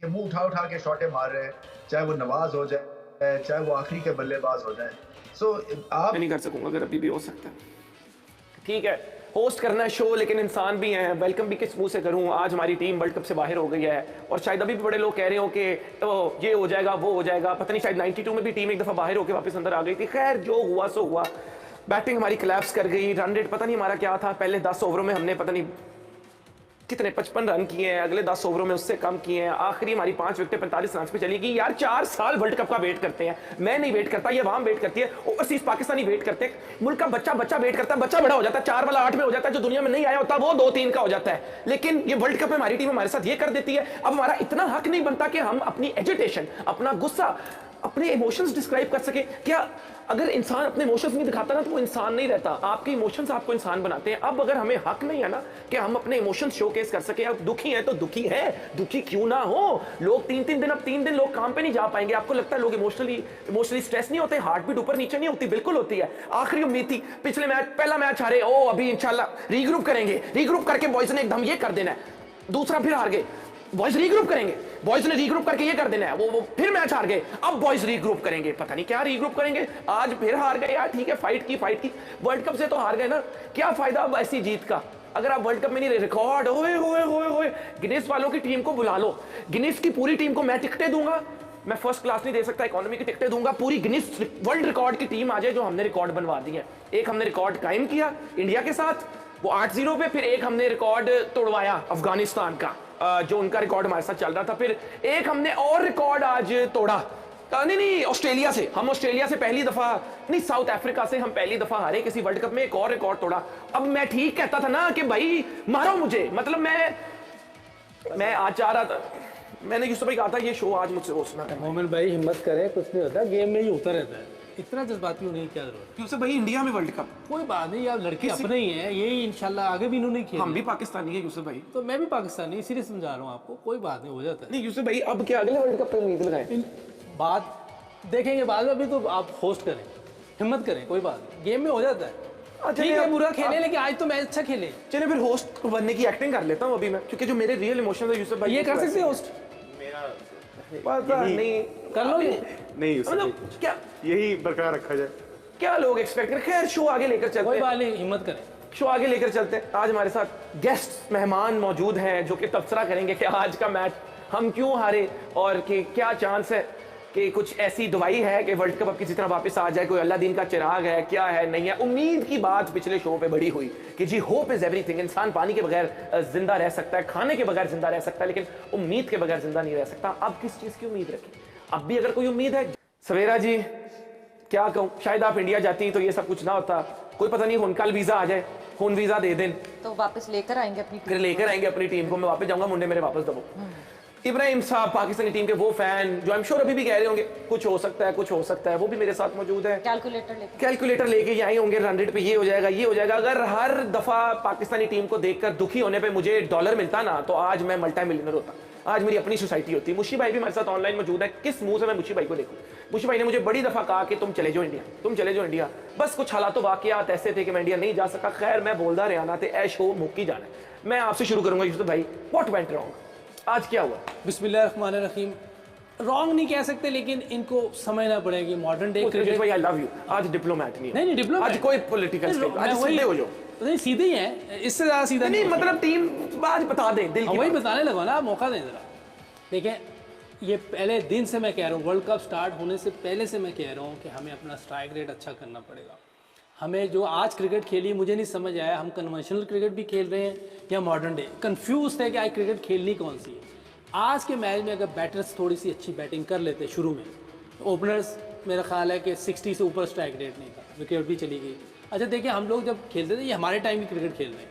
ये मुंह उठा उठा के शॉटें मार रहे हैं, चाहे वो नवाज हो जाए, चाहे वो आखिरी के बल्लेबाज हो जाए। सो आप मैं नहीं कर सकूंगा अगर अभी भी हो सकता है। ठीक है, होस्ट करना है शो, लेकिन इंसान भी हैं, वेलकम भी किस मुंह से करूं। आज हमारी टीम वर्ल्ड कप से बाहर हो गई है और शायद अभी भी बड़े लोग कह रहे हो कि तो ये हो जाएगा वो हो जाएगा, पता नहीं, शायद 92 में भी टीम एक दफा बाहर होकर वापस अंदर आ गई थी। खैर जो हुआ सो हुआ, बैटिंग हमारी collapse कर गई, रन रेट पता नहीं हमारा क्या था, पहले 10 ओवरों में हमने पता नहीं कितने 55 रन किए हैं, अगले 10 ओवरों में उससे कम किए हैं, आखिरी हमारी 5 विकेटें 45 रन पे चली गई। यार 4 साल वर्ल्ड कप का वेट करते हैं, मैं नहीं वेट करता, ये वहां वेट करती है, ओवरसीज पाकिस्तानी वेट करते हैं, मुल्क का बच्चा बच्चा वेट करता है, बच्चा बड़ा हो जाता है, 4 वाला 8 में हो जाता है, जो दुनिया में नहीं आया होता वो 2-3 का हो जाता है। लेकिन ये वर्ल्ड कप में हमारी टीम हमारे साथ ये कर देती है। अब हमारा इतना हक नहीं बनता कि हम अपनी एजिटेशन, अपना गुस्सा, अपने इमोशंस डिस्क्राइब कर सके। क्या अगर इंसान अपने इमोशंस नहीं दिखाता ना तो वो इंसान नहीं रहता, आपके इमोशंस आपको इंसान बनाते हैं। अब अगर हमें हक नहीं है ना कि हम अपने इमोशंस शोकेस कर सके, अब दुखी है तो दुखी है, दुखी क्यों ना हो। लोग 3-3 दिन, अब 3 दिन लोग काम पे नहीं जा पाएंगे। आपको लगता है लोग इमोशनली स्ट्रेस नहीं होते, हार्ट बीट ऊपर नीचे नहीं होती? बिल्कुल होती है। आखिरी उम्मीद थी, पिछले मैच पहला मैच हारे, ओ अभी इंशाल्लाह रीग्रुप करेंगे, रीग्रुप करके बॉयज ने एकदम ये कर देना है, दूसरा फिर हार गए, बॉयज रीग्रुप करेंगे, बॉयज ने रीग्रुप करके ये कर देना है, वो फिर मैच हार गए, अब बॉयज रीग्रुप करेंगे, पता नहीं क्या रीग्रुप करेंगे, आज फिर हार गए। यार ठीक है, फाइट की वर्ल्ड कप से तो हार गए ना, क्या फायदा अब ऐसी जीत का अगर आप वर्ल्ड कप में नहीं रहे। रिकॉर्ड होए होए होए होए, गिनीज वालों की टीम को बुला लो, गिनीज की पूरी टीम को मैं टिकटें दूंगा, मैं फर्स्ट क्लास नहीं दे सकता, इकोनॉमी की टिकटें दूंगा, पूरी गिनीज वर्ल्ड रिकॉर्ड की टीम आ जाए जो हमने रिकॉर्ड बनवा दी है। एक हमने रिकॉर्ड कायम किया इंडिया के साथ, वो 8-0 पे, फिर एक हमने रिकॉर्ड तोड़वाया अफगानिस्तान का, जो उनका रिकॉर्ड हमारे साथ चल रहा था, फिर एक हमने और रिकॉर्ड आज तोड़ा, नहीं ऑस्ट्रेलिया से, हम ऑस्ट्रेलिया से पहली दफा नहीं, साउथ अफ्रीका से हम पहली दफा हारे किसी वर्ल्ड कप में, एक और रिकॉर्ड तोड़ा। अब मैं ठीक कहता था ना कि भाई मारो मुझे, मतलब मैं आज चाह रहा था, मैंने यूसुफ भाई कहा था ये शो आज मुझसे होना है। मोमिन भाई हिम्मत करें, कुछ नहीं होता, गेम में ही होता रहता है, इतना जज्बाती होने की क्या जरूरत। यूसुफ भाई इंडिया में वर्ल्ड कप, कोई बात नहीं, आप लड़के अपने ही हैं, यही इंशाल्लाह आगे भी इन्होंने खेले। हम भी पाकिस्तानी है यूसुफ भाई, तो मैं भी पाकिस्तानी, इसीलिए समझा रहा हूँ आपको, कोई बात नहीं, हो जाता है। नहीं यूसुफ भाई अब क्या अगले वर्ल्ड कप पे उम्मीद लगाएं? बात देखेंगे बाद में, अभी तो आप होस्ट करें, हिम्मत करें, कोई बात नहीं, गेम में हो जाता है। अच्छा ठीक है, बुरा खेले लेकिन आज तो मैच अच्छा खेले। चलिए फिर होस्ट बनने की एक्टिंग कर लेता हूँ अभी मैं, क्योंकि जो मेरे रियल इमोशंस है यूसुफ भाई, ये कर सकते हैं होस्ट, पता नहीं कर लो ये। नहीं यूसुफ मतलब भाई, क्या यही बरकरार रखा जाए। क्या लोग एक्सपेक्ट करें। खैर शो आगे लेकर चलते कोई हैं, बात नहीं, हिम्मत करें। शो आगे लेकर चलते हैं। आज हमारे साथ गेस्ट मेहमान मौजूद हैं जो कि तबसरा करेंगे कि आज का मैच हम क्यों हारे और कि क्या चांस है कि कुछ ऐसी दवाई है कि वर्ल्ड कप अब किसी तरह वापस आ जाए, कोई अल्लाह दिन का चिराग है, क्या है नहीं है। उम्मीद की बात पिछले शो पे बड़ी हुई कि जी होप इज एवरीथिंग, इंसान पानी के बगैर जिंदा रह सकता है, खाने के बगैर जिंदा रह सकता है, लेकिन उम्मीद के बगैर जिंदा नहीं रह सकता। अब किस चीज की उम्मीद रखें? अब भी अगर कोई उम्मीद है। सवेरा जी क्या कहूँ, शायद आप इंडिया जाती तो ये सब कुछ ना होता, कोई पता नहीं, हुन कल वीजा आ जाए, हुन वीजा दे दें तो वापस लेकर आएंगे अपनी फिर लेकर आएंगे अपनी टीम को, मैं वापस जाऊंगा, मुंडे मेरे वापस दबो। इब्राहिम साहब पाकिस्तानी टीम के वो फैन जो आई एम श्योर अभी भी कह रहे होंगे कुछ हो सकता है, कुछ हो सकता है, वो भी मेरे साथ मौजूद है। कैलकुलेटर लेके ये आए होंगे, रन रेट पे ये हो जाएगा, ये हो जाएगा। अगर हर दफा पाकिस्तानी टीम को देखकर दुखी होने पे मुझे डॉलर मिलता ना तो आज मैं मल्टी मिलियनर होता, आज मेरी अपनी सोसाइटी होती। मुशी भाई भी हमारे साथ ऑनलाइन मौजूद है, किस मुंह से मैं मुशी भाई को देखूं? मुशी भाई ने मुझे बड़ी दफा कहा कि तुम चले जाओ इंडिया, तुम चले जाओ इंडिया, बस कुछ हालात वाकयात ऐसे थे कि मैं इंडिया नहीं जा सका। खैर मैं बोलता रहा ना, ऐश हो मुक्की जाना है। मैं आपसे शुरू करूंगा यूसुफ भाई, व्हाट वेंट रॉन्ग, आज क्या हुआ? बिस्मिल्लाहिर्रहमानिर्रहीम। रॉन्ग नहीं कह सकते, लेकिन इनको समझना पड़ेगा मॉडर्न डे क्रिकेट। भाई आई लव यू, आज डिप्लोमेट नहीं, नहीं डिप्लोमेट, आज कोई पॉलिटिकल स्टेट, आज सीधे हो जाओ। नहीं सीधे ही हैं, इससे ज़्यादा सीधा नहीं, मतलब टीम आज बता दें दिल की वही बात। बताने लगा ना, मौका दें जरा। देखिए ये पहले दिन से मैं कह रहा हूँ, वर्ल्ड कप स्टार्ट होने से पहले से मैं कह रहा हूँ कि हमें अपना स्ट्राइक रेट अच्छा करना पड़ेगा। हमें जो आज क्रिकेट खेली मुझे नहीं समझ आया, हम कन्वेंशनल क्रिकेट भी खेल रहे हैं या मॉडर्न डे, कंफ्यूज थे कि आज क्रिकेट खेलनी कौन सी है। आज के मैच में अगर बैटर्स थोड़ी सी अच्छी बैटिंग कर लेते शुरू में, तो ओपनर्स मेरा ख्याल है कि 60 से ऊपर स्ट्राइक रेट नहीं था, विकेट भी चली गई। अच्छा देखिए, हम लोग जब खेलते थे, ये हमारे टाइम की क्रिकेट खेल रहे हैं,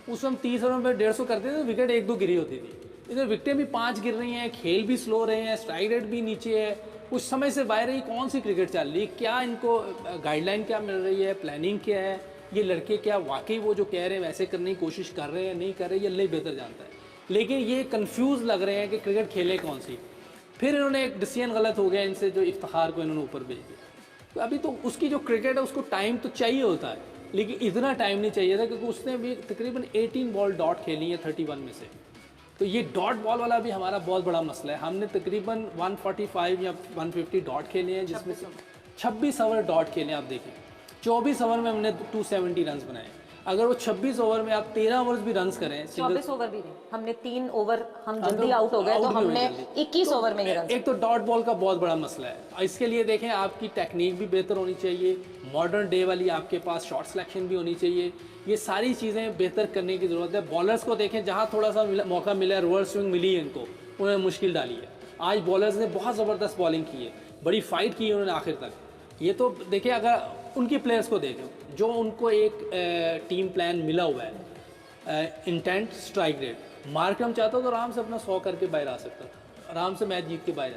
उस हम 30 ओवर में 150 करते थे तो विकेट 1-2 गिरी होती थी। इधर विकेटें भी 5 गिर रही हैं, खेल भी स्लो रहे हैं, स्ट्राइक रेट भी नीचे है। कुछ समय से बाहर है, कौन सी क्रिकेट चल रही है, क्या इनको गाइडलाइन क्या मिल रही है, प्लानिंग क्या है, ये लड़के क्या वाकई वो जो कह रहे हैं वैसे करने की कोशिश कर रहे हैं नहीं कर रहे, ये अल्लाह ही बेहतर जानता है। लेकिन ये कंफ्यूज लग रहे हैं कि क्रिकेट खेले कौन सी। फिर इन्होंने एक डिसीजन गलत हो गया इनसे, जो इफ्तिखार को इन्होंने ऊपर भेज दिया। तो अभी तो उसकी जो क्रिकेट है उसको टाइम तो चाहिए होता है, लेकिन इतना टाइम नहीं चाहिए था, क्योंकि उसने भी तकरीबन 18 बॉल डॉट खेली है 31 में से। तो ये डॉट बॉल वाला भी हमारा बहुत बड़ा मसला है। हमने तकरीबन 145 या 150 डॉट खेले हैं, जिसमें से 26 ओवर डॉट खेले हैं। आप देखें 24 ओवर में हमने 270 रन बनाए। अगर वो 26 ओवर में आप 13 ओवर्स भी रन करें, 24 ओवर भी नहीं, हमने 3 ओवर हम जल्दी आउट हो गए, तो हमने 21 ओवर में ही रन। एक तो डॉट बॉल का बहुत बड़ा मसला है। इसके लिए देखें आपकी टेक्निक भी बेहतर होनी चाहिए, मॉडर्न डे वाली आपके पास शॉट सिलेक्शन भी होनी चाहिए। ये सारी चीज़ें बेहतर करने की ज़रूरत है। बॉलर्स को देखें, जहाँ थोड़ा सा मौका मिला, रिवर्स स्विंग मिली है इनको, उन्होंने मुश्किल डाली है। आज बॉलर्स ने बहुत ज़बरदस्त बॉलिंग की है, बड़ी फाइट की है उन्होंने आखिर तक। ये तो देखिए, अगर उनकी प्लेयर्स को देखें जो उनको एक टीम प्लान मिला हुआ है, इंटेंट स्ट्राइक रेट, मार्करम चाहता तो आराम से अपना 100 करके बाहर आ सकता था, आराम से मैच जीत के बाहर आ।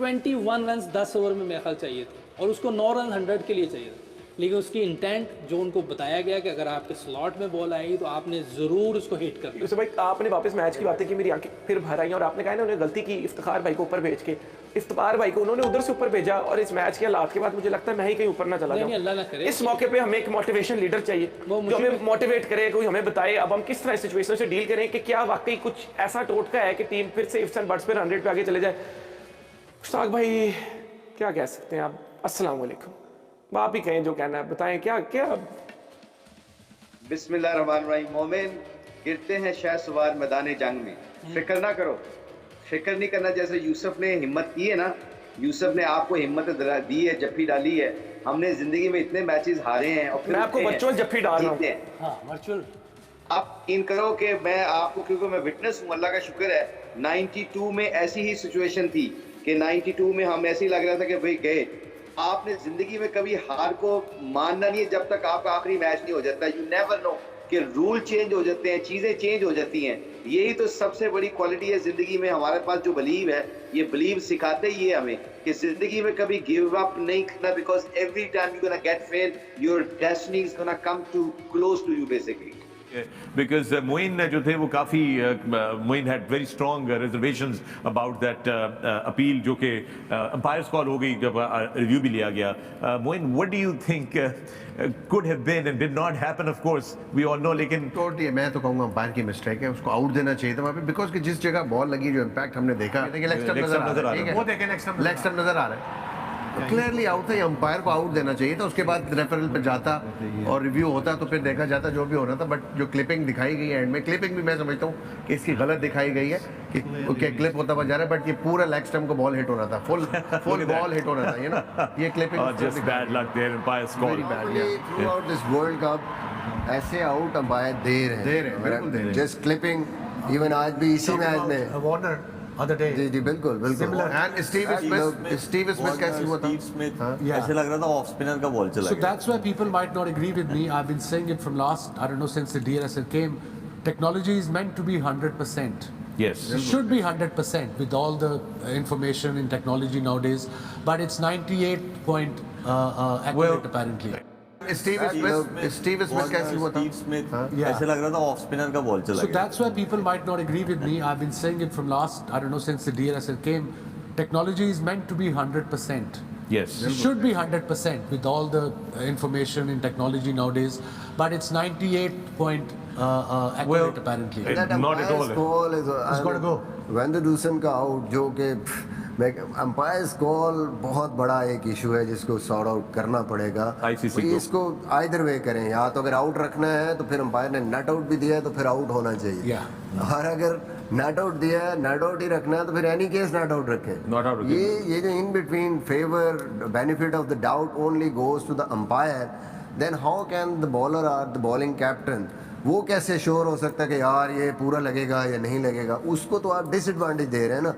21 रन 10 ओवर में मेरा ख्याल चाहिए थे, और उसको 9 रन 100 के लिए चाहिए था। लेकिन उसकी इंटेंट जो उनको बताया गया कि अगर आपके स्लॉट में बॉल आएगी तो आपने ज़रूर उसको हिट करना। यूसुफ भाई, आपने वापस मैच की बातें की, मेरी आंखें फिर भर आई, और आपने कहा ना उन्होंने गलती की इफ्तिखार भाई को ऊपर भेज के। इफ्तिखार भाई को उन्होंने उधर से ऊपर भेजा, और इस मैच के हालात के बाद मुझे लगता है मैं ही कहीं ऊपर ना चला नहीं, अल्लाह ना जाऊं। करे। इस मौके पे हमें एक मोटिवेशन लीडर चाहिए जो हमें मोटिवेट करे, कोई हमें बताए अब हम किस तरह सिचुएशन से डील करें कि क्या वाकई कुछ ऐसा टोटका है कि टीम फिर से इफ्स एंड बट्स पे 100 पे आगे चले जाए। मुश्ताक भाई, क्या कह सकते हैं आप? अस्सलाम वालेकुम, आप ही कहें जो कहना है, बताएं क्या क्या। बिस्मिल्लाहिर्रहमानिर्रहीम। मोमिन गिरते हैं शह सवार मैदान जंग में, फिक्र ना करो, फिक्र नहीं करना। जैसे यूसुफ ने हिम्मत की है ना, यूसुफ ने आपको हिम्मत दी है, जफ्फी डाली है। हमने जिंदगी में इतने मैचेस हारे हैं और मैं आपको वर्चुअल जफ्फी डाल रहा हूं। हाँ, वर्चुअल। आप इन करो कि मैं आपको, क्योंकि मैं विटनेस हूँ, अल्लाह का शुक्र है, 92 में ऐसी ही सिचुएशन थी कि 92 में हम ऐसे ही लग रहा था कि भाई गए। आपने जिंदगी में कभी हार को मानना नहीं है जब तक आपका आखिरी मैच नहीं हो जाता। यू नेवर नो कि रूल चेंज हो जाते हैं, चीजें चेंज हो जाती हैं। यही तो सबसे बड़ी क्वालिटी है जिंदगी में हमारे पास, जो बिलीव है। ये बिलीव सिखाते ही है हमें कि जिंदगी में कभी गिव अप नहीं करना, because every time you gonna get fail, your destiny is gonna come to close to you basically. Because Moin जो थे वो काफ़ी Moin had very strong reservations about that appeal, जो कि अंपायर्स कॉल हो गई जब रिव्यू भी लिया गया। Moin, what do you think could have been and did not happen? Of course we all know, लेकिन टोटली मैं तो कहूँगा अंपायर की मिस्टेक है, उसको आउट देना चाहिए था वहाँ पे, बिकॉज कि जिस जगह बॉल लगी, जो इम्पैक्ट हमने देखा, देखिए लेग स्टंप नजर आ रहा है, वो देखें लेग स्टंप नजर आ रहा है, क्लियरली आउट था। ये अंपायर को आउट देना चाहिए था। उसके बाद रेफरल पे जाता और रिव्यू होता तो फिर देखा जाता जो भी हो रहा था। बट जो क्लिपिंग दिखाई गई है एंड में, क्लिपिंग भी मैं समझता हूँ कि इसकी गलत दिखाई गई है कि क्या क्लिप होता हुआ जा रहा है, बट ये पूरा लेग स्टंप को बॉल हिट होना था, फुल बॉल हिट होना था, ये ना, ये clipping just bad luck there, umpires call. Through out this world cup ऐसे आउट अंपायर दे रहे हैं, जस्ट क्लिपिंग। इवन आज भी इसी मैच में वार्नर other day. जी बिल्कुल बिल्कुल। एंड स्टीव स्मिथ कैसे हुआ था? ऐसे लग रहा था ऑफ स्पिनर का बॉल चला So that's why people might not agree with me. I've been saying it from last, I don't know, since the DRSL came. Technology is meant to be 100%. Yes. It should be 100% with all the information in technology nowadays, but it's 98 point accurate apparently. Steve Smith कैसे हुआ था? ऐसे लग रहा था off spinner का ball चला So that's why people might not agree with me. I've been saying it from last, I don't know, since the DRSL came. Technology is meant to be 100%. Yes. It should be 100% with all the information in technology nowadays, but it's 98 point accurate apparently. Not at all. Call is got to go. Van der Dusen का out, जो कि umpires call बहुत बड़ा एक issue है जिसको sort out करना पड़ेगा। ICC तो इसको आइदर वे करें, या तो अगर आउट रखना है तो फिर अंपायर ने नट आउट भी दिया है तो फिर आउट होना चाहिए, और अगर नट आउट दिया है, नट आउट ही रखना है तो फिर एनी केस नट आउट रखें। Not out. ये जो in between favour benefit of the doubt only goes to the umpire, then how can the bowler or the bowling captain, वो कैसे श्योर हो सकता है कि यार ये पूरा लगेगा या नहीं लगेगा? उसको तो आप डिसएडवांटेज दे रहे हैं ना।